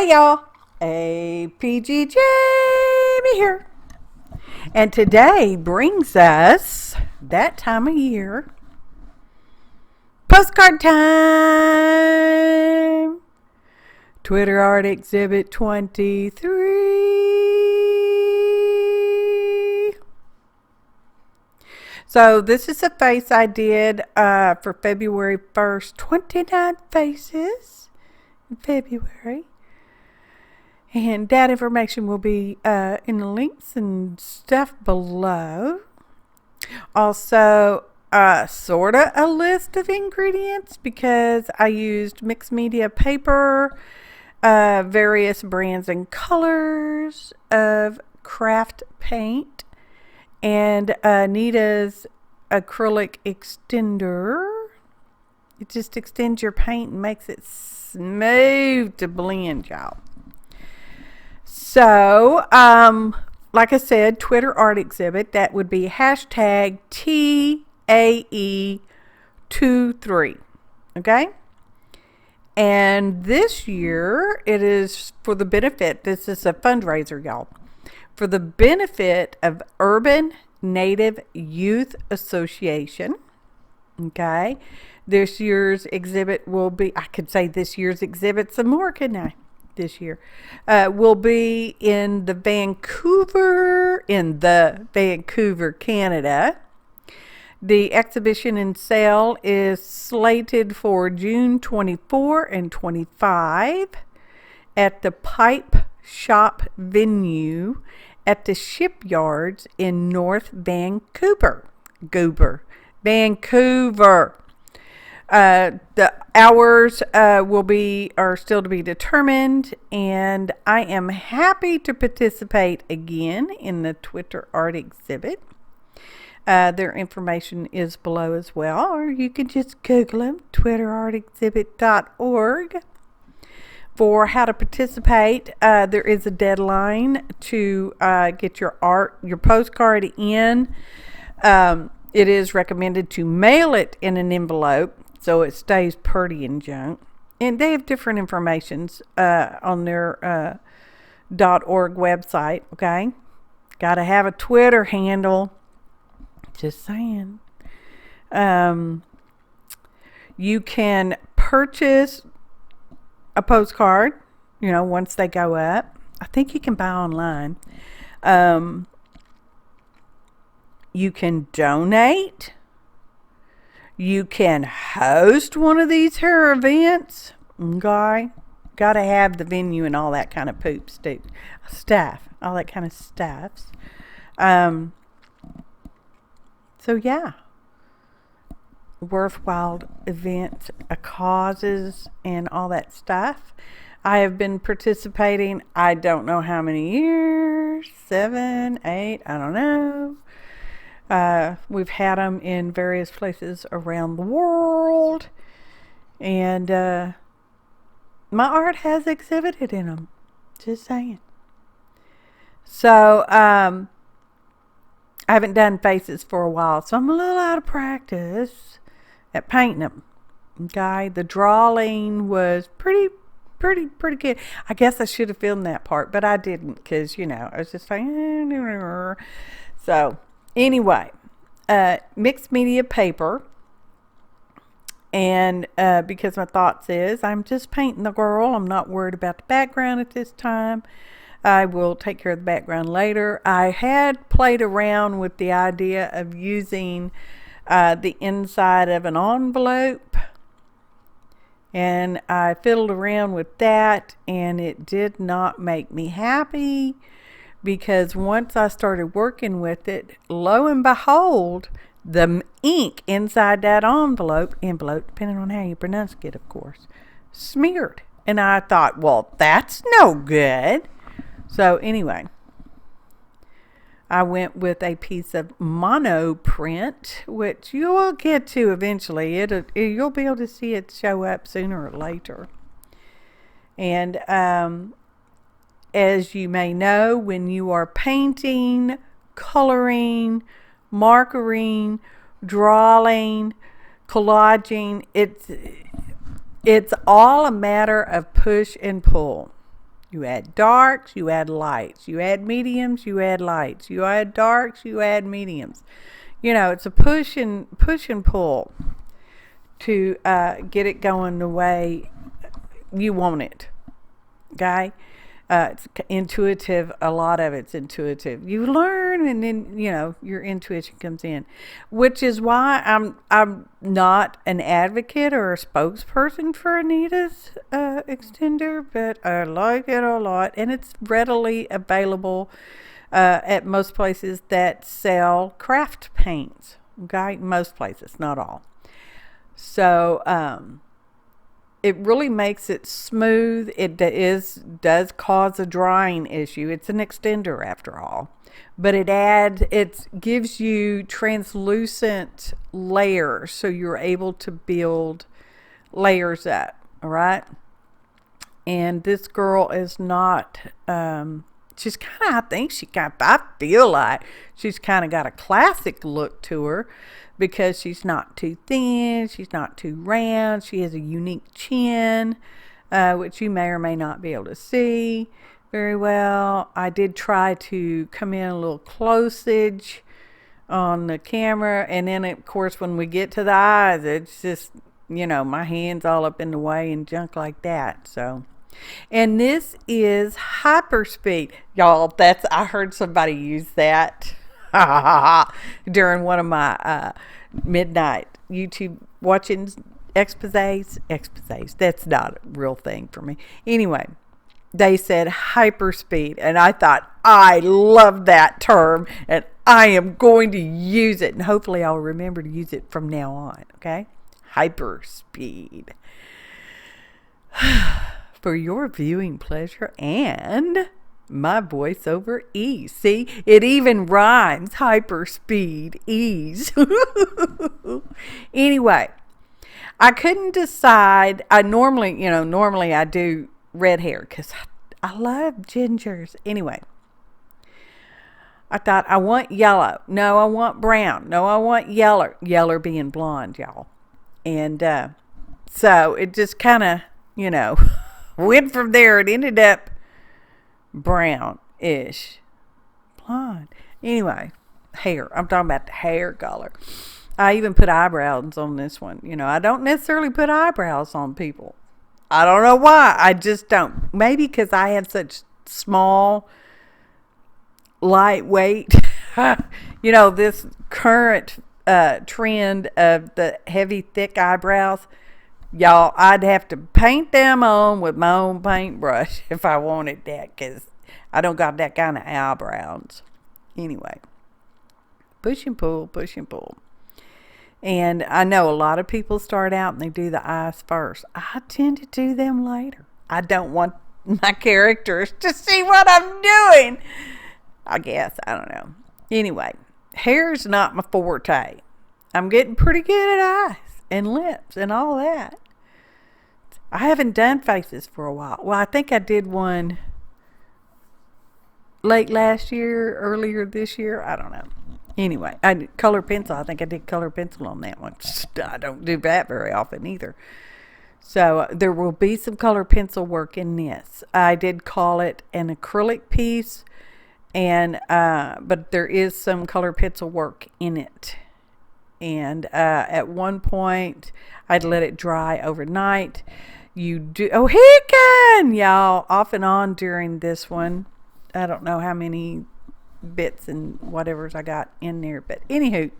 Hey y'all, APG Jamie here. And today brings us that time of year. Postcard time. Twitter Art Exhibit 23. So this is a face I did for February 1st. 29 faces in February. And that information will be in the links and stuff below. Also, sort of a list of ingredients because I used mixed media paper, various brands and colors of craft paint, and Anita's acrylic extender. It just extends your paint and makes it smooth to blend, y'all. So, like I said, Twitter art exhibit, that would be hashtag TAE23. Okay? And this year, it is for the benefit, this is a fundraiser, y'all, for the benefit of Urban Native Youth Association. Okay? This year's exhibit will be, I could say this year's exhibit some more, couldn't I? This year will be in Vancouver, Canada. The exhibition and sale is slated for June 24 and 25 at the Pipe Shop venue at the Shipyards in North Vancouver. Vancouver. The hours are still to be determined, and I am happy to participate again in the Twitter art exhibit. Their information is below as well, or you can just Google them, twitterartexhibit.org, for how to participate. There is a deadline to get your postcard in. It is recommended to mail it in an envelope so it stays pretty and junk. And they have different informations on their .org website, okay? Got to have a Twitter handle. Just saying. You can purchase a postcard, once they go up. I think you can buy online. You can donate. You can host one of these here events. Okay? Got to have the venue and all that kind of stuff. All that kind of stuffs. So, yeah. Worthwhile events, causes, and all that stuff. I have been participating, I don't know how many years, 7, 8, I don't know. We've had them in various places around the world, and my art has exhibited in them. Just saying. So, I haven't done faces for a while, so I'm a little out of practice at painting them. Okay, the drawing was pretty good. I guess I should have filmed that part, but I didn't because, I was just like, so. Anyway, mixed media paper, and because my thoughts is I'm just painting the girl. I'm not worried about the background at this time. I will take care of the background later. I had played around with the idea of using the inside of an envelope, and I fiddled around with that, and it did not make me happy. Because once I started working with it, lo and behold, the ink inside that envelope, depending on how you pronounce it, of course, smeared. And I thought, well, that's no good. So anyway, I went with a piece of mono print, which you will get to eventually. You'll be able to see it show up sooner or later. And as you may know, when you are painting, coloring, markering, drawing, collaging, it's all a matter of push and pull. You add darks, you add lights. You add mediums, you add lights. You add darks, you add mediums. You know, it's a push and pull to get it going the way you want it. Okay? It's intuitive. A lot of it's intuitive. You learn, and then your intuition comes in, which is why I'm not an advocate or a spokesperson for Anita's extender, but I like it a lot, and it's readily available at most places that sell craft paints. Okay, most places, not all. So it really makes it smooth. It does cause a drying issue. It's an extender after all, but it gives you translucent layers, so you're able to build layers up. All right, and this girl is not. She's kind of. I feel like she's kind of got a classic look to her, because she's not too thin, she's not too round, she has a unique chin, which you may or may not be able to see very well. I did try to come in a little closage on the camera, and then of course when we get to the eyes, it's just, my hand's all up in the way and junk like that. So, and this is hyperspeed. Y'all, I heard somebody use that during one of my midnight YouTube watchings, exposés. That's not a real thing for me. Anyway, they said hyperspeed, and I thought, I love that term, and I am going to use it, and hopefully I'll remember to use it from now on. Okay, hyperspeed. For your viewing pleasure and my voiceover ease. See, it even rhymes. Hyperspeed ease. Anyway, I couldn't decide. Normally I do red hair because I love gingers. Anyway, I thought, I want yellow. No, I want brown. No, I want yellow. Yellow being blonde, y'all. And so it just kind of, went from there. It ended up brownish blonde. Anyway, hair. I'm talking about the hair color. I even put eyebrows on this one. I don't necessarily put eyebrows on people. I don't know why. I just don't. Maybe because I have such small, lightweight, this current trend of the heavy, thick eyebrows. Y'all, I'd have to paint them on with my own paintbrush if I wanted that, because I don't got that kind of eyebrows. Anyway, push and pull, push and pull. And I know a lot of people start out and they do the eyes first. I tend to do them later. I don't want my characters to see what I'm doing, I guess. I don't know. Anyway, hair's not my forte. I'm getting pretty good at eyes and lips and all that. I haven't done faces for a while. Well, I think I did one late last year, earlier this year. I don't know. Anyway, I did color pencil. I think I did color pencil on that one. I don't do that very often either. So there will be some color pencil work in this. I did call it an acrylic piece, and but there is some color pencil work in it. And at one point, I'd let it dry overnight. Y'all, off and on during this one. I don't know how many bits and whatevers I got in there, but anywho,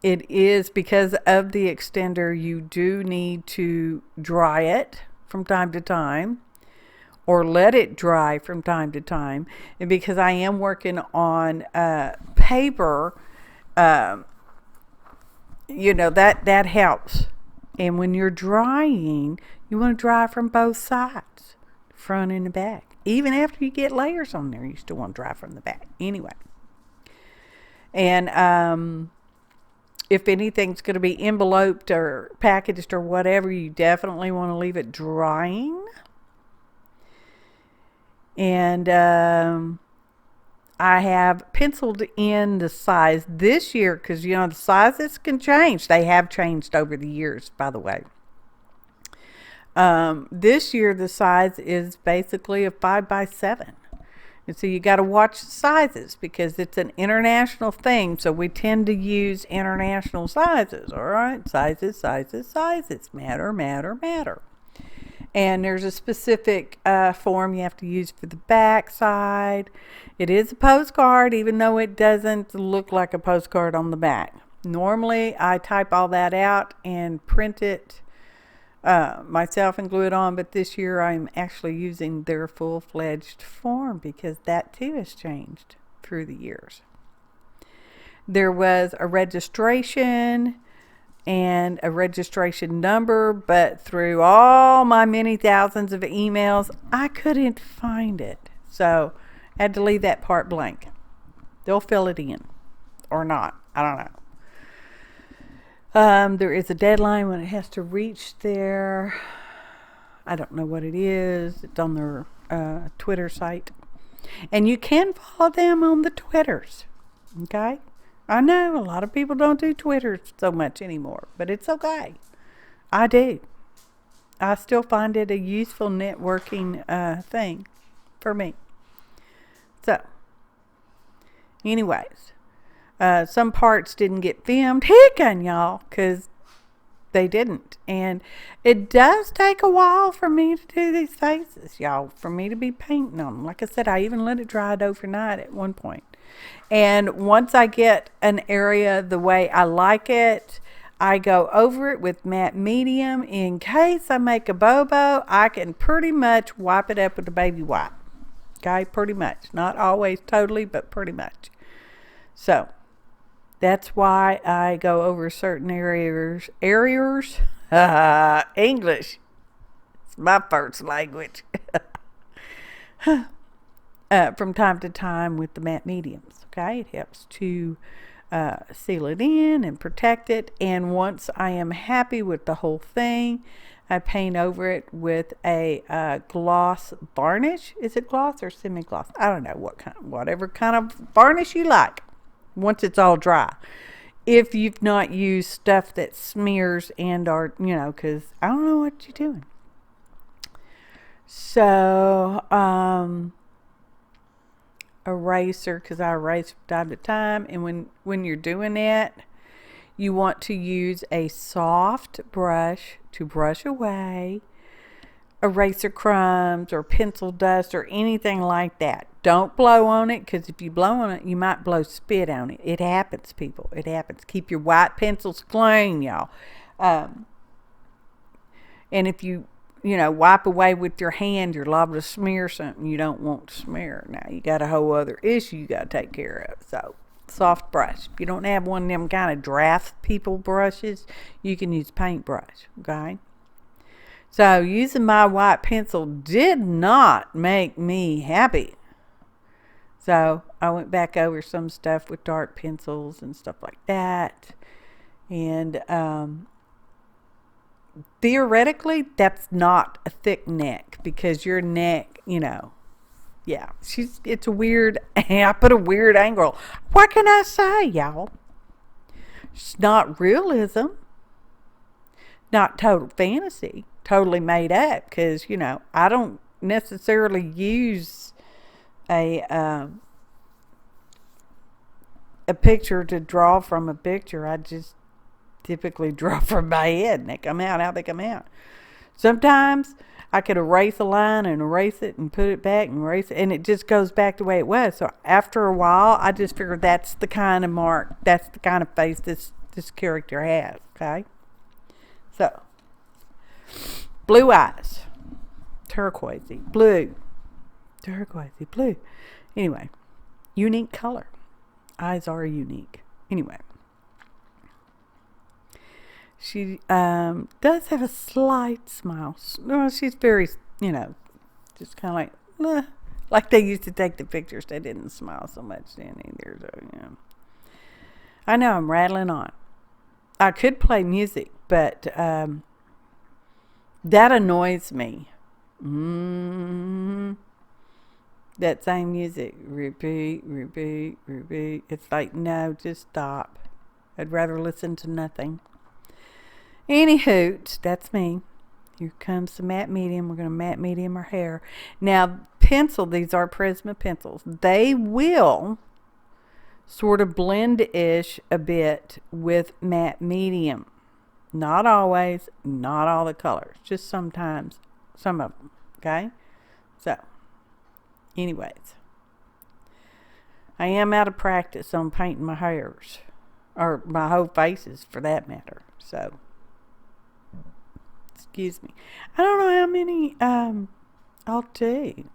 it is because of the extender. You do need to dry it from time to time, or let it dry from time to time. And because I am working on paper, that helps. And when you're drying, you want to dry from both sides, front and the back. Even after you get layers on there, you still want to dry from the back. Anyway. And if anything's going to be enveloped or packaged or whatever, you definitely want to leave it drying. And I have penciled in the size this year because, the sizes can change. They have changed over the years, by the way. This year the size is basically a 5x7. And so you got to watch the sizes because it's an international thing. So we tend to use international sizes. All right, sizes, sizes, sizes. Matter, matter, matter. And there's a specific form you have to use for the back side. It is a postcard, even though it doesn't look like a postcard on the back. Normally, I type all that out and print it myself and glue it on, but this year I'm actually using their full-fledged form because that too has changed through the years. There was a registration and a registration number, but through all my many thousands of emails, I couldn't find it. So I had to leave that part blank. They'll fill it in or not. I don't know. There is a deadline when it has to reach there. I don't know what it is. It's on their Twitter site. And you can follow them on the Twitters. Okay? I know a lot of people don't do Twitter so much anymore, but it's okay. I do. I still find it a useful networking thing for me. So, anyways. Some parts didn't get filmed. Hickin', y'all, because they didn't. And it does take a while for me to do these faces, y'all, for me to be painting them. Like I said, I even let it dry overnight at one point. And once I get an area the way I like it, I go over it with matte medium. In case I make a bobo, I can pretty much wipe it up with a baby wipe. Okay, pretty much. Not always totally, but pretty much. So that's why I go over certain areas. English. It's my first language. From time to time with the matte mediums. Okay, it helps to seal it in and protect it. And once I am happy with the whole thing, I paint over it with a gloss varnish. Is it gloss or semi-gloss? I don't know whatever kind of varnish you like. Once it's all dry, if you've not used stuff that smears and or because I don't know what you're doing. So eraser, because I erase from time to time, and when you're doing that, you want to use a soft brush to brush away eraser crumbs or pencil dust or anything like that. Don't blow on it, because if you blow on it, you might blow spit on it. It happens, people. It happens. Keep your white pencils clean, y'all. And if you wipe away with your hand, you're liable to smear something you don't want to smear. Now, you got a whole other issue you got to take care of. So, soft brush. If you don't have one of them kind of draft people brushes, you can use paintbrush, okay? So, using my white pencil did not make me happy. So, I went back over some stuff with dark pencils and stuff like that. And theoretically, that's not a thick neck, because your neck, yeah, it's a weird, I put a weird angle. What can I say, y'all? It's not realism. Not total fantasy. Totally made up, because I don't necessarily use a picture to draw from a picture. I just typically draw from my head, and they come out how they come out. Sometimes I could erase a line and erase it and put it back and erase it, and it just goes back the way it was. So after a while, I just figured that's the kind of mark, that's the kind of face this character has. Okay, so blue eyes, turquoisey blue. Anyway, unique color. Eyes are unique. Anyway, she does have a slight smile. Well, she's very, just kind of like they used to take the pictures. They didn't smile so much then either. So, I know I'm rattling on. I could play music, but that annoys me. That same music, repeat. It's like, no, just stop. I'd rather listen to nothing. Anywho, that's me. Here comes the matte medium. We're going to matte medium her hair. Now, these are Prisma pencils. They will sort of blend-ish a bit with matte medium. Not always, not all the colors, just sometimes, some of them, okay? So, anyways, I am out of practice on painting my hairs, or my whole faces for that matter, so, excuse me. I don't know how many I'll do.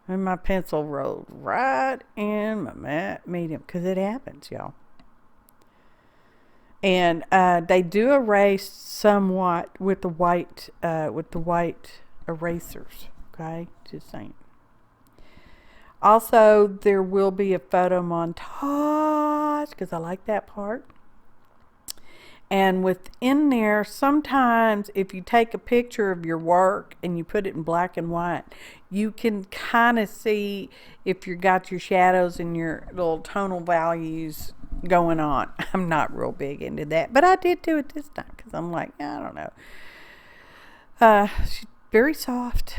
And my pencil rolled right in my matte medium, because it happens, y'all. And they do erase somewhat with the white erasers. Okay, just saying. Also, there will be a photo montage because I like that part. And within there, sometimes if you take a picture of your work and you put it in black and white, you can kind of see if you got your shadows and your little tonal values going on. I'm not real big into that, but I did do it this time because I'm like, I don't know. She's very soft.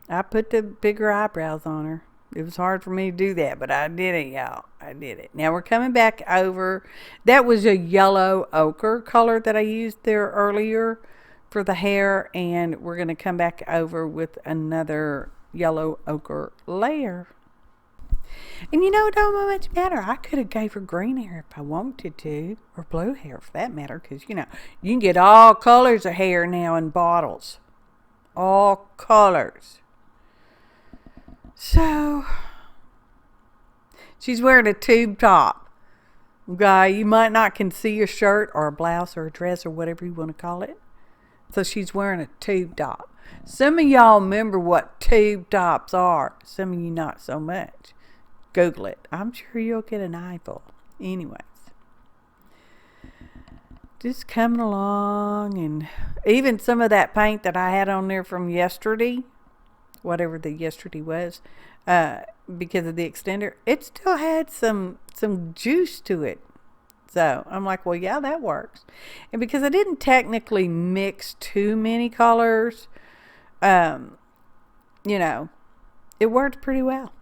I put the bigger eyebrows on her. It was hard for me to do that, but I did it, y'all. I did it. Now we're coming back over. That was a yellow ochre color that I used there earlier for the hair, and we're going to come back over with another yellow ochre layer. And you know, it don't much matter. I could have gave her green hair if I wanted to, or blue hair for that matter, because, you know, you can get all colors of hair now in bottles. All colors. So, she's wearing a tube top. Okay, you might not can see a shirt or a blouse or a dress or whatever you want to call it. So she's wearing a tube top. Some of y'all remember what tube tops are. Some of you not so much. Google it. I'm sure you'll get an eyeful. Anyways. Just coming along, and even some of that paint that I had on there from yesterday, whatever the yesterday was, because of the extender, it still had some juice to it. So I'm like, well, yeah, that works. And because I didn't technically mix too many colors, you know, it worked pretty well.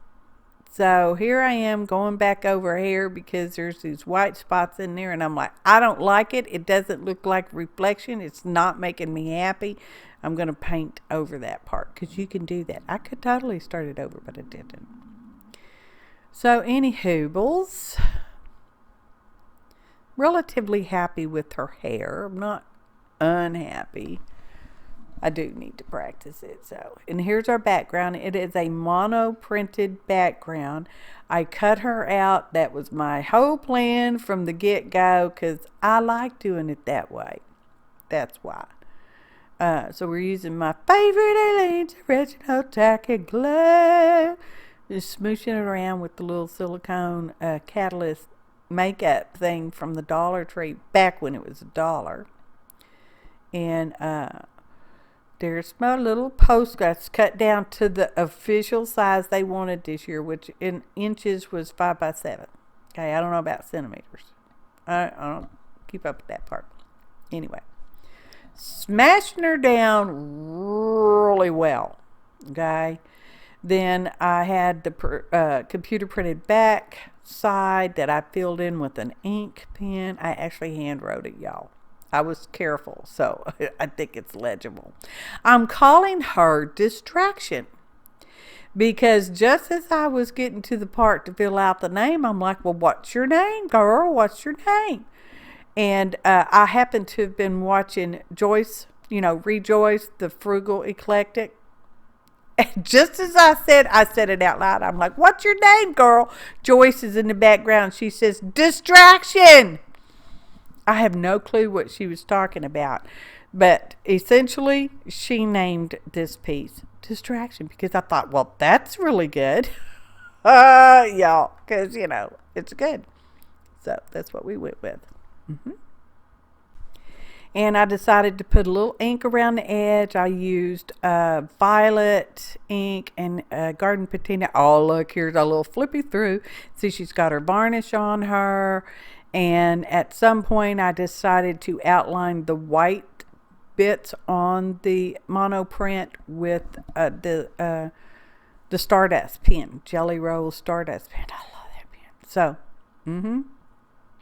So here I am going back over here because there's these white spots in there, and I'm like, I don't like it. It doesn't look like reflection. It's not making me happy. I'm going to paint over that part because you can do that. I could totally start it over, but I didn't. So anywho, relatively happy with her hair. I'm not unhappy. I do need to practice it. So, and here's our background. It is a mono printed background. I cut her out. That was my whole plan from the get-go because I like doing it that way. That's why. So we're using my favorite Aleenes original tacky glue. Just smooshing it around with the little silicone catalyst makeup thing from the Dollar Tree back when it was $1. And there's my little postcard. It's cut down to the official size they wanted this year, which in inches was 5x7. Okay, I don't know about centimeters. I don't keep up with that part. Anyway, smashing her down really well. Okay, then I had the computer printed back side that I filled in with an ink pen. I actually hand wrote it, y'all. I was careful, so I think it's legible. I'm calling her Distraction because just as I was getting to the part to fill out the name, I'm like, well, what's your name, girl? What's your name? And I happened to have been watching Joyce, you know, Rejoice, the Frugal Eclectic. And just as I said it out loud. I'm like, what's your name, girl? Joyce is in the background. She says, Distraction. I have no clue what she was talking about. But essentially, she named this piece Distraction because I thought, well, that's really good. Y'all, because, you know, it's good. So that's what we went with. And I decided to put a little ink around the edge. I used violet ink and garden patina. Oh, look, here's a little flippy through. See, she's got her varnish on her. And at some point, I decided to outline the white bits on the mono print with the Stardust pen, Jelly Roll Stardust pen. I love that pen. So,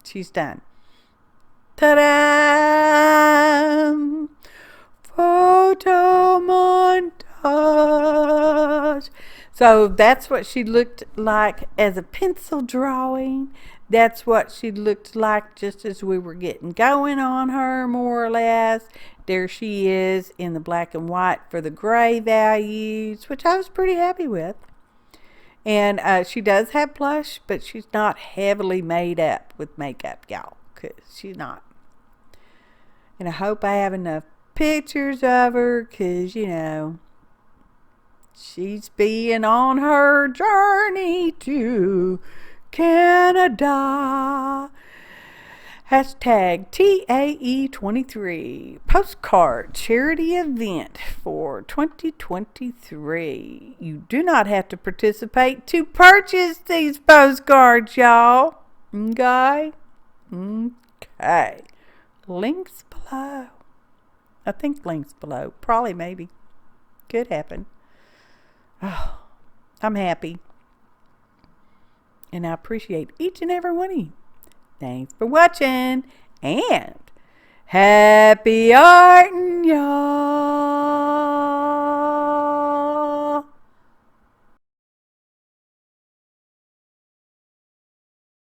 she's done. Ta-da! Photo montage. So that's what she looked like as a pencil drawing. That's what she looked like just as we were getting going on her, more or less. There she is in the black and white for the gray values, which I was pretty happy with. And she does have blush, but she's not heavily made up with makeup, y'all, because she's not. And I hope I have enough pictures of her, because, you know, she's being on her journey to Canada. Hashtag TAE23 postcard charity event for 2023. You do not have to participate to purchase these postcards, y'all. Okay? Okay. Links below. I think links below. Probably, maybe. Could happen. Oh, I'm happy. And I appreciate each and every one of you. Thanks for watching. And happy arting, y'all.